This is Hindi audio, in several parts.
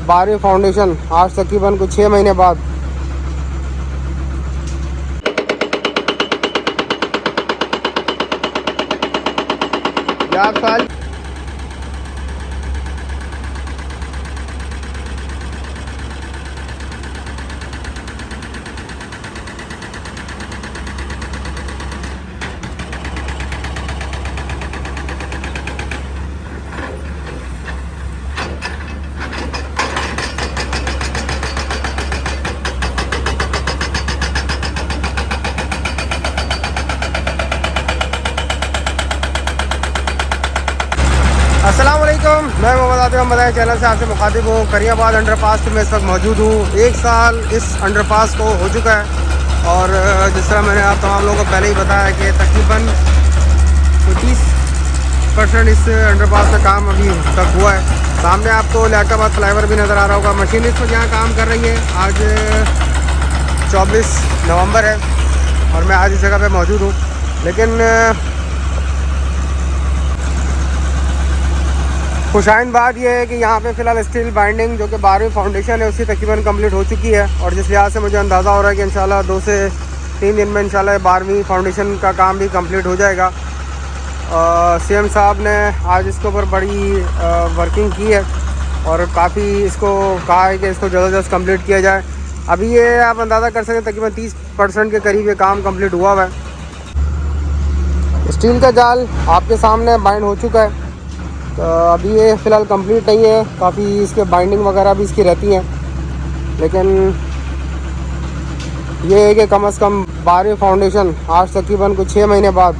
12वीं फाउंडेशन आज तकरीबन कुछ 6 महीने बाद। साल अस्सलाम वालेकुम, मैं मोहम्मद आतिफ बताया चैनल से आपसे मुखातिब हूँ। करियाबाद अंडरपास में इस वक्त मौजूद हूँ। 1 साल इस अंडरपास को हो चुका है और जिस तरह मैंने आप तमाम लोगों को पहले ही बताया कि तकरीबन 25% इस अंडरपास का काम अभी तक हुआ है। सामने आपको लियाकताबाद फ्लाईओवर भी नज़र आ रहा होगा। मशीन इस वक्त यहाँ काम कर रही है। आज 24 नवंबर है और मैं आज इस जगह पर मौजूद हूँ। लेकिन खुशाइन बात यह है कि यहाँ पे फ़िलहाल स्टील बाइंडिंग जो कि 12वीं फाउंडेशन है उसकी तकरीबन कंप्लीट हो चुकी है और जिस लिहाज से मुझे अंदाज़ा हो रहा है कि इंशाल्लाह 2 से 3 दिन में इंशाल्लाह 12वीं फाउंडेशन का काम भी कंप्लीट हो जाएगा। सीएम साहब ने आज इसके ऊपर बड़ी वर्किंग की है और काफ़ी इसको कहा है कि इसको जल्द से जल्द कम्प्लीट किया जाए। अभी ये आप अंदाज़ा कर सकते हैं तकरीबन 30% के करीब ये काम कम्प्लीट हुआ हुआ है। स्टील का जाल आपके सामने बाइंड हो चुका है। तो अभी ये फ़िलहाल कंप्लीट नहीं है, काफ़ी इसके बाइंडिंग वगैरह भी इसकी रहती हैं, लेकिन ये है कि कम से कम 12वीं फाउंडेशन आज तकरीबन कुछ 6 महीने बाद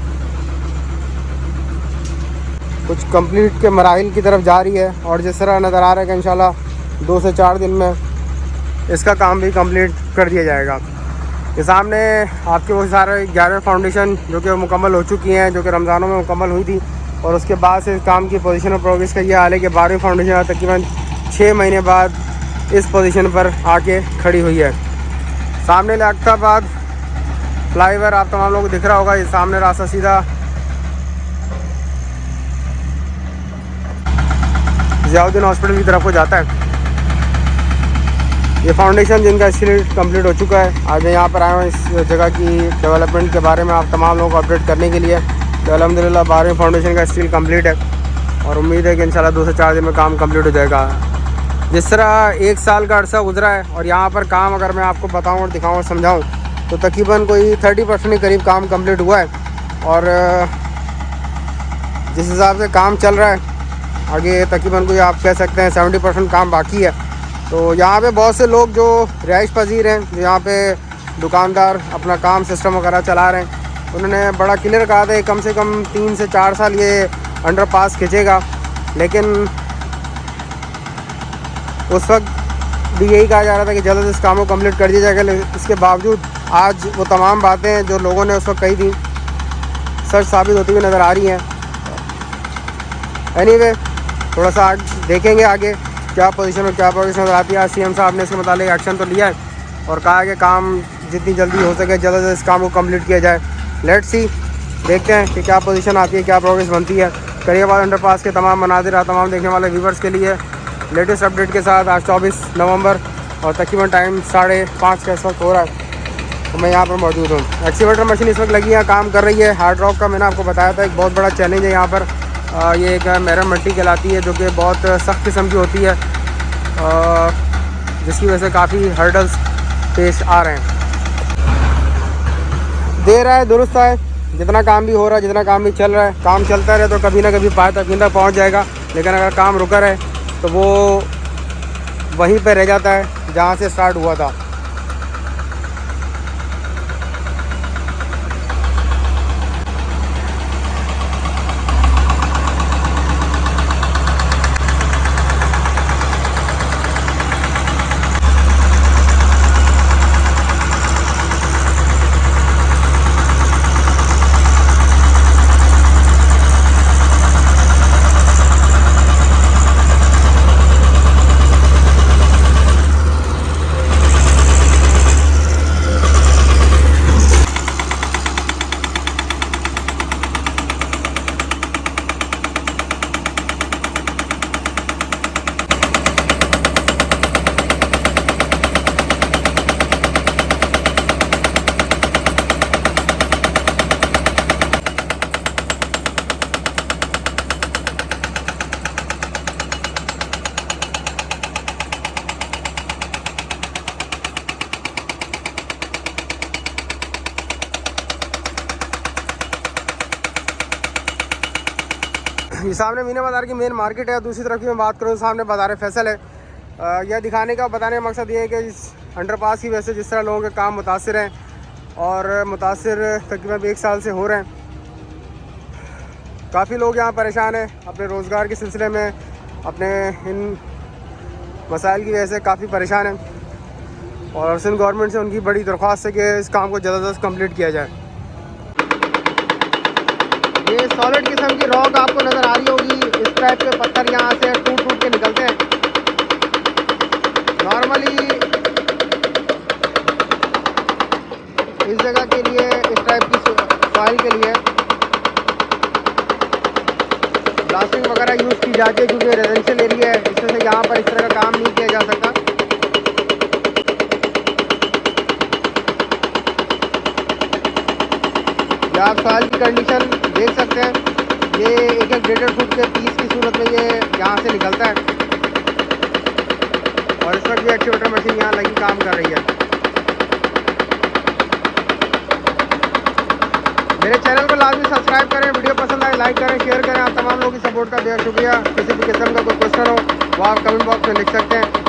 कुछ कंप्लीट के मराहिल की तरफ जा रही है और जिस तरह नज़र आ रहा है कि इंशाल्लाह 2 से 4 दिन में इसका काम भी कंप्लीट कर दिया जाएगा। ये सामने आपके वो सारे 11 फाउंडेशन जो कि मुकम्मल हो चुकी हैं, जो कि रमज़ानों में मुकम्मल हुई थी और उसके बाद से काम की पोजीशन और प्रोग्रेस का ये हाल है कि 12वीं फाउंडेशन तकरीबन 6 महीने बाद इस पोजीशन पर आके खड़ी हुई है। सामने लियाकताबाद फ्लाईओवर आप तमाम लोगों को दिख रहा होगा। ये सामने रास्ता सीधा ज़ियाउद्दीन हॉस्पिटल की तरफ को जाता है। ये फाउंडेशन जिनका स्टील कंप्लीट हो चुका है। आज मैं यहाँ पर आया हूँ इस जगह की डेवलपमेंट के बारे में आप तमाम लोगों को अपडेट करने के लिए। तो अल्हम्दुलिल्लाह 12वीं फाउंडेशन का स्टील कंप्लीट है और उम्मीद है कि इंशाल्लाह 2 से 4 दिन में काम कंप्लीट हो जाएगा। जिस तरह 1 साल का अरसा गुजरा है और यहाँ पर काम अगर मैं आपको बताऊँ और दिखाऊँ और समझाऊँ तो तकरीबन कोई 30% के करीब काम कंप्लीट हुआ है और जिस हिसाब से काम चल रहा है आगे तकरीबन कोई आप कह सकते हैं 70% काम बाकी है। तो यहाँ पे बहुत से लोग जो रिहाइश पजीर हैं, जो यहाँ पे दुकानदार अपना काम सिस्टम वगैरह चला रहे हैं, उन्होंने बड़ा क्लियर कहा था कि कम से कम 3 से 4 साल ये अंडरपास खिंचेगा। लेकिन उस वक्त भी यही कहा जा रहा था कि जल्द इस काम को कंप्लीट कर दिया जाएगा। लेकिन इसके बावजूद आज वो तमाम बातें जो लोगों ने उस वक्त कही थी सच साबित होती हुई नज़र आ रही हैं। एनीवे थोड़ा सा देखेंगे आगे क्या पोजीशन और क्या प्रोग्रेस नज़र आती है। आज सीएम साहब ने इसके मुताबिक एक्शन तो लिया है और कहा है कि काम जितनी जल्दी हो सके जल्द से इस काम को कंप्लीट किया जाए। लेट्स सी, देखते हैं कि क्या पोजीशन आती है, क्या प्रोग्रेस बनती है। करियाबाद अंडरपास के तमाम मनाजिर तमाम देखने वाले व्यूवर्स के लिए लेटेस्ट अपडेट के साथ आज 24 नवंबर और तकरीबन टाइम 5:30 का इस वक्त हो रहा है। तो मैं यहाँ पर मौजूद हूँ। एक्सीवेटर मशीन इस वक्त लगी है, काम कर रही है। हार्ड रॉक का मैंने आपको बताया था एक बहुत बड़ा चैलेंज है यहाँ पर। ये एक मेरम मिट्टी कहलाती है जो कि बहुत सख्त किस्म की होती है, जिसकी वजह से काफ़ी हर्डल्स पेश आ रहे हैं। दे रहा है दुरुस्त है, जितना काम भी हो रहा है, जितना काम भी चल रहा है, काम चलता रहे तो कभी ना कभी पाए तक पहुँच जाएगा। लेकिन अगर काम रुका रहे तो वो वहीं पर रह जाता है जहाँ से स्टार्ट हुआ था। ये सामने मीना बाज़ार की मेन मार्केट है। दूसरी तरफ की मैं बात करूँ, सामने बाज़ार फैसल है। यह दिखाने का बताने का मकसद ये है कि इस अंडरपास की वजह से जिस तरह लोगों के काम मुतासिर हैं और मुतासिर तकरीबन 1 साल से हो रहे हैं, काफ़ी लोग यहाँ परेशान हैं अपने रोज़गार के सिलसिले में, अपने इन मसाइल की वजह से काफ़ी परेशान हैं और सिंध गवर्नमेंट से उनकी बड़ी दरख्वास्त है कि इस काम को जल्द अज जल्द कम्प्लीट किया जाए। ये सॉलिड किस्म की रॉक आपको नज़र आ रही होगी। इस टाइप के पत्थर यहाँ से टूट टूट के निकलते हैं। नॉर्मली इस जगह के लिए, इस टाइप की सॉइल के लिए ब्लास्टिंग वगैरह यूज़ की जाती है क्योंकि रेजिडेंशियल एरिया है, इस वजह से यहाँ पर इस तरह का काम नहीं किया जा सकता। या आप सॉइल की कंडीशन देख सकते हैं। ये 1-1 फुट के पीस की सूरत में ये यहाँ से निकलता है और इस वक्त ये एक्सीवेटर मशीन यहाँ लगी काम कर रही है। मेरे चैनल को लाजमी सब्सक्राइब करें, वीडियो पसंद आए लाइक करें, शेयर करें। आप तमाम लोगों की सपोर्ट का बेहद शुक्रिया। किसी भी किस्म का कोई क्वेश्चन हो वो आप कमेंट बॉक्स में लिख सकते हैं।